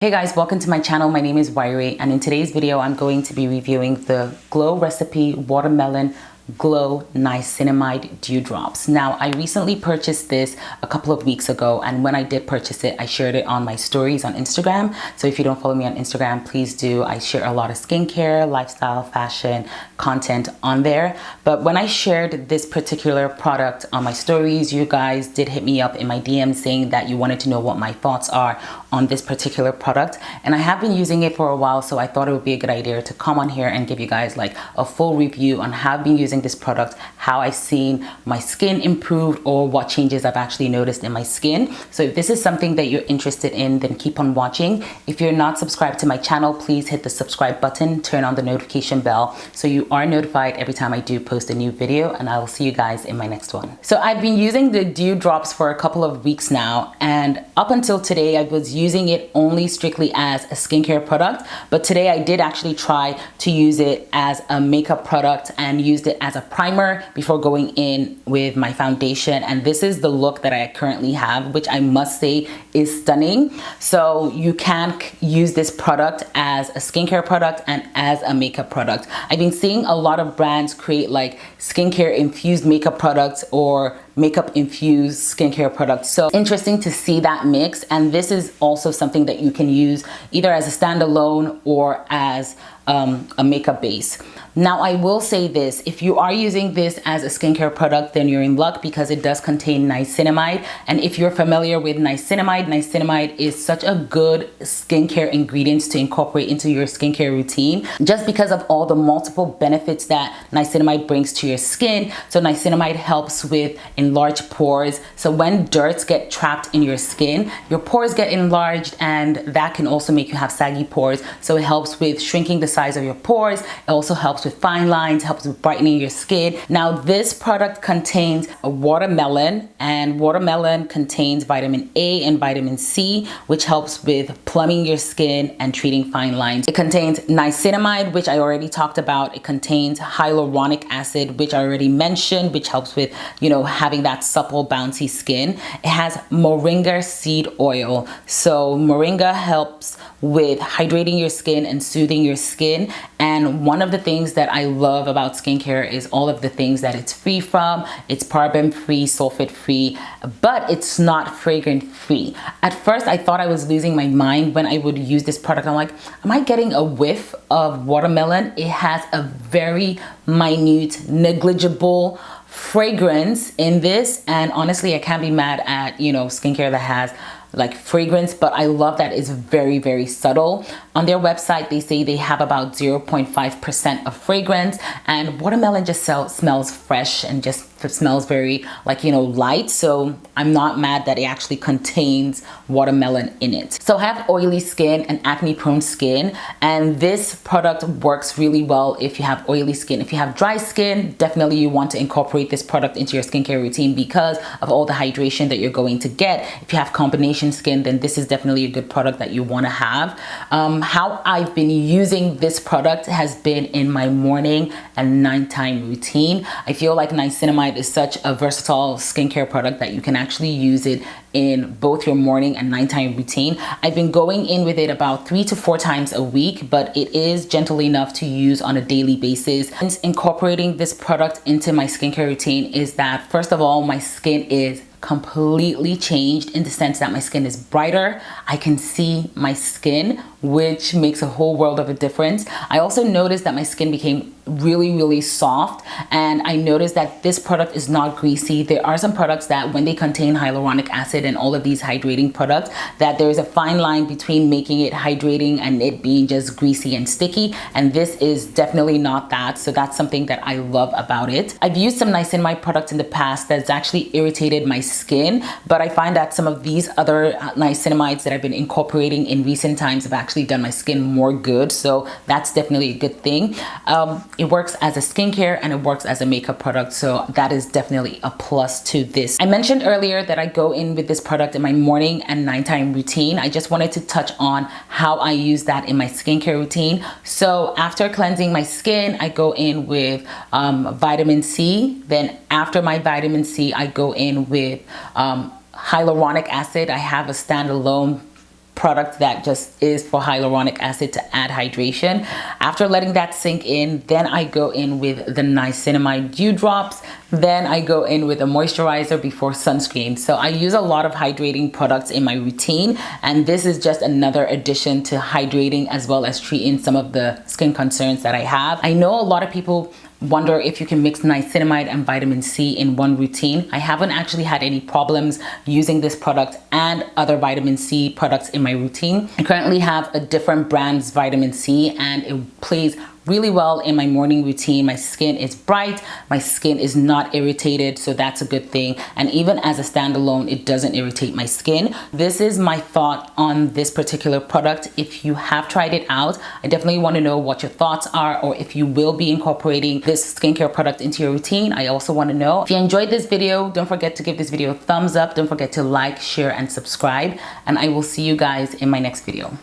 Hey guys, welcome to my channel. My name is Yray, and in today's video I'm going to be reviewing the Glow Recipe Watermelon Glow Niacinamide Dew Drops. Now, I recently purchased this a couple of weeks ago, and when I did purchase it, I shared it on my stories on Instagram. So if you don't follow me on Instagram, please do. I share a lot of skincare, lifestyle, fashion content on there. But when I shared this particular product on my stories, you guys did hit me up in my DM saying that you wanted to know what my thoughts are on this particular product. And I have been using it for a while, so I thought it would be a good idea to come on here and give you guys like a full review on how I've been using this product, how I've seen my skin improve, or what changes I've actually noticed in my skin. So if this is something that you're interested in, then keep on watching. If you're not subscribed to my channel, please hit the subscribe button, turn on the notification bell so you are notified every time I do post a new video, and I will see you guys in my next one. So I've been using the Dew Drops for a couple of weeks now, and up until today I was using it only strictly as a skincare product, but today I did actually try to use it as a makeup product and used it as a primer before going in with my foundation. And this is the look that I currently have, which I must say is stunning. So you can use this product as a skincare product and as a makeup product. I've been seeing a lot of brands create like skincare infused makeup products or makeup infused skincare products. So interesting to see that mix. And this is also something that you can use either as a standalone or as a makeup base. Now, I will say this, if you are using this as a skincare product, then you're in luck because it does contain niacinamide. And if you're familiar with niacinamide, niacinamide is such a good skincare ingredient to incorporate into your skincare routine, just because of all the multiple benefits that niacinamide brings to your skin. So niacinamide helps with enlarged pores. So when dirt get trapped in your skin, your pores get enlarged, and that can also make you have saggy pores. So it helps with shrinking the size of your pores. It also helps with fine lines, helps with brightening your skin. Now, this product contains a watermelon, and watermelon contains vitamin A and vitamin C, which helps with plumbing your skin and treating fine lines. It contains niacinamide, which I already talked about. It contains hyaluronic acid, which I already mentioned, which helps with, having that supple, bouncy skin. It has moringa seed oil. So moringa helps with hydrating your skin and soothing your skin. And one of the things that I love about skincare is all of the things that it's free from. It's paraben free, sulfate free, but it's not fragrance free. At first, I thought I was losing my mind when I would use this product. I'm like, am I getting a whiff of watermelon? It has a very minute, negligible fragrance in this. And honestly, I can't be mad at, skincare that has like fragrance, but I love that it's very, very subtle. On their website, they say they have about 0.5% of fragrance, and watermelon just smells fresh and just smells very light. So I'm not mad that it actually contains watermelon in it. So I have oily skin and acne prone skin, and this product works really well if you have oily skin. If you have dry skin, definitely you want to incorporate this product into your skincare routine because of all the hydration that you're going to get. If you have combination skin, then this is definitely a good product that you want to have. How I've been using this product has been in my morning and nighttime routine. I feel like niacinamide is such a versatile skincare product that you can actually use it in both your morning and nighttime routine. I've been going in with it about 3 to 4 times a week, but it is gentle enough to use on a daily basis. And incorporating this product into my skincare routine is that, first of all, my skin is completely changed in the sense that my skin is brighter. I can see my skin, which makes a whole world of a difference. I also noticed that my skin became really, really soft, and I noticed that this product is not greasy. There are some products that when they contain hyaluronic acid and all of these hydrating products, that there is a fine line between making it hydrating and it being just greasy and sticky, and this is definitely not that. So that's something that I love about it. I've used some niacinamide products in the past that's actually irritated my skin, but I find that some of these other niacinamides that I've been incorporating in recent times have actually done my skin more good. So that's definitely a good thing. It works as a skincare and it works as a makeup product. So that is definitely a plus to this. I mentioned earlier that I go in with this product in my morning and nighttime routine. I just wanted to touch on how I use that in my skincare routine. So after cleansing my skin, I go in with vitamin C. Then after my vitamin C, I go in with hyaluronic acid. I have a standalone product that just is for hyaluronic acid to add hydration. After letting that sink in, then I go in with the niacinamide dew drops. Then I go in with a moisturizer before sunscreen. So I use a lot of hydrating products in my routine, and this is just another addition to hydrating as well as treating some of the skin concerns that I have. I know a lot of people wonder if you can mix niacinamide and vitamin C in one routine. I haven't actually had any problems using this product and other vitamin C products in my routine. I currently have a different brand's vitamin C, and it plays really well in my morning routine. My skin is bright, my skin is not irritated, so that's a good thing. And even as a standalone, it doesn't irritate my skin. This is my thought on this particular product. If you have tried it out, I definitely want to know what your thoughts are, or if you will be incorporating this skincare product into your routine. I also want to know. If you enjoyed this video, don't forget to give this video a thumbs up. Don't forget to like, share, and subscribe. And I will see you guys in my next video.